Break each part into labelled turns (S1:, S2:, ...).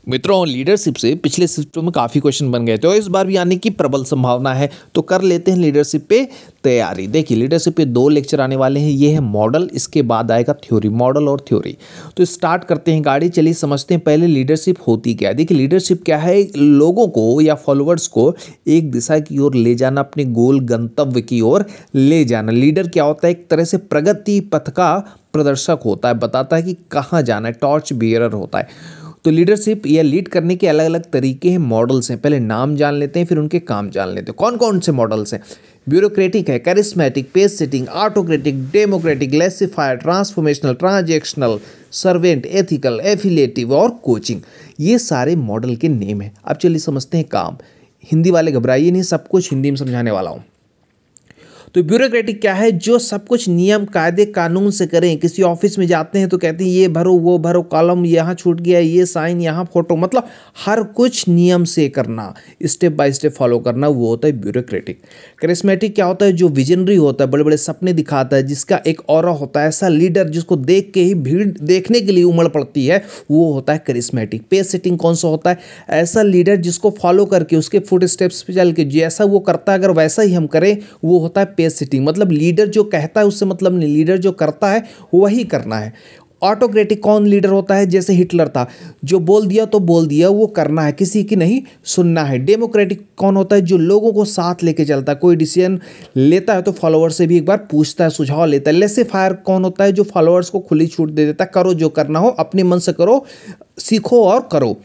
S1: मित्रों, लीडरशिप से पिछले शिफ्टों में काफ़ी क्वेश्चन बन गए थे और इस बार भी आने की प्रबल संभावना है। तो कर लेते हैं लीडरशिप पे तैयारी। देखिए, लीडरशिप पे 2 लेक्चर आने वाले हैं। ये है मॉडल, इसके बाद आएगा थ्योरी, मॉडल और थ्योरी। तो स्टार्ट करते हैं गाड़ी, चलिए समझते हैं पहले लीडरशिप होती क्या है। देखिए, लीडरशिप क्या है? लोगों को या फॉलोअर्स को एक दिशा की ओर ले जाना, अपने गोल गंतव्य की ओर ले जाना। लीडर क्या होता है? एक तरह से प्रगति पथ का प्रदर्शक होता है, बताता है कि कहाँ जाना है, टॉर्च बियरर होता है। तो लीडरशिप या लीड करने के अलग अलग तरीके हैं, मॉडल्स हैं। पहले नाम जान लेते हैं, फिर उनके काम जान लेते हैं। कौन कौन से मॉडल्स हैं? ब्यूरोक्रेटिक है, charismatic, pace setting, autocratic, democratic, laissez faire, transformational, transactional, servant, ethical, affiliative और कोचिंग। ये सारे मॉडल के नेम हैं। अब चलिए समझते हैं काम। हिंदी वाले घबराइए नहीं, सब कुछ हिंदी में समझाने वाला हूँ। तो ब्यूरोक्रेटिक क्या है? जो सब कुछ नियम कायदे कानून से करें। किसी ऑफिस में जाते हैं तो कहते हैं ये भरो वो भरो, कॉलम यहाँ छूट गया, ये साइन यहाँ फोटो, मतलब हर कुछ नियम से करना, स्टेप बाय स्टेप फॉलो करना, वो होता है ब्यूरोक्रेटिक। करिश्मेटिक क्या होता है? जो विजनरी होता है, बड़े बड़े सपने दिखाता है, जिसका एक ऑरा होता है, ऐसा लीडर जिसको देख के ही भीड़ देखने के लिए उमड़ पड़ती है, वो होता है करिश्मेटिक। पेस सेटिंग कौन सा होता है? ऐसा लीडर जिसको फॉलो करके उसके फुट स्टेप्स पे चल के जैसा वो करता है अगर वैसा ही हम करें, वो होता है पेस सेटिंग। मतलब लीडर जो कहता है उससे मतलब नहीं, लीडर जो करता है वही करना है। ऑटोक्रेटिक कौन लीडर होता है? जैसे हिटलर था, जो बोल दिया तो बोल दिया, वो करना है, किसी की नहीं सुनना है। डेमोक्रेटिक कौन होता है? जो लोगों को साथ लेके चलता है, कोई डिसीजन लेता है तो फॉलोअर से भी एक बार पूछता है, सुझाव लेता है। लेसेफायर कौन होता है? जो फॉलोअर्स को खुली छूट दे देता है, करो जो करना हो, अपने मन से करो, सीखो और करो।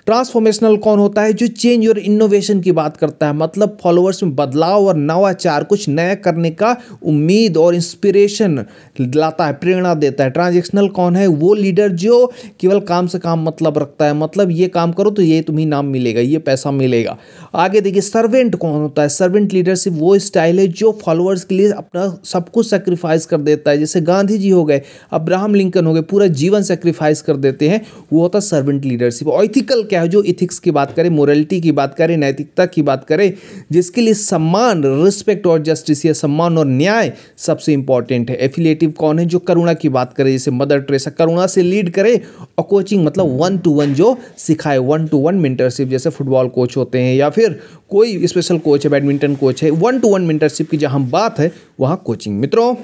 S1: ट्रांसफॉर्मेशनल कौन होता है? जो चेंज और इनोवेशन की बात करता है, मतलब फॉलोअर्स में बदलाव और नवाचार, कुछ नया करने का उम्मीद और इंस्पिरेशन लाता है, प्रेरणा देता है। ट्रांजैक्शनल कौन है? वो लीडर जो केवल काम से काम मतलब रखता है, मतलब ये काम करो तो ये तुम्हें नाम मिलेगा, ये पैसा मिलेगा। आगे देखिए, सर्वेंट कौन होता है? सर्वेंट लीडरशिप वो स्टाइल है जो फॉलोअर्स के लिए अपना सब कुछ सेक्रीफाइस कर देता है। जैसे गांधी जी हो गए, अब्राहम लिंकन हो गए, पूरा जीवन सेक्रीफाइस कर देते हैं, वो होता है सर्वेंट लीडरशिप। और एथिकल क्या है? जो इथिक्स की बात करें, मोरलिटी की बात करें, नैतिकता की बात करें, जिसके लिए सम्मान, रिस्पेक्ट और जस्टिस, ये सम्मान और न्याय सबसे इंपॉर्टेंट है। एफिलेटिव कौन है? जो करुणा की बात करे, जैसे मदर टेरेसा करुणा से लीड करे। और कोचिंग मतलब 1-to-1 जो सिखाए, 1-to-1 मेंटरशिप, जैसे फुटबॉल कोच होते हैं या फिर कोई स्पेशल कोच है, बैडमिंटन कोच है, 1-to-1 मेंटरशिप की जहां बात है वहां कोचिंग। मित्रों,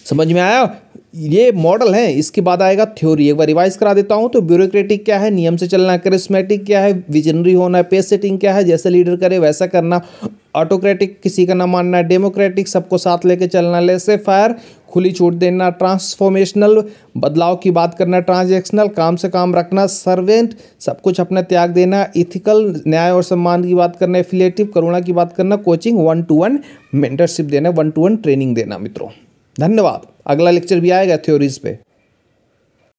S1: समझ में आया? ये मॉडल है। इसके बाद आएगा थ्योरी। एक बार रिवाइज करा देता हूं। तो ब्यूरोक्रेटिक क्या है? नियम से चलना। करिश्मेटिक क्या है? विजनरी होना। पेस सेटिंग क्या है? जैसे लीडर करे वैसा करना। ऑटोक्रेटिक किसी का ना मानना। डेमोक्रेटिक सबको साथ लेके चलना। लेसे फायर खुली छूट देना। ट्रांसफॉर्मेशनल बदलाव की बात करना। ट्रांजैक्शनल काम से काम रखना। सर्वेंट सब कुछ अपना त्याग देना। इथिकल न्याय और सम्मान की बात करना। एफिलेटिव करुणा की बात करना। कोचिंग 1-to-1 मेंटरशिप देना, 1-to-1 ट्रेनिंग देना। मित्रों, धन्यवाद। अगला लेक्चर भी आएगा थ्योरीज पे।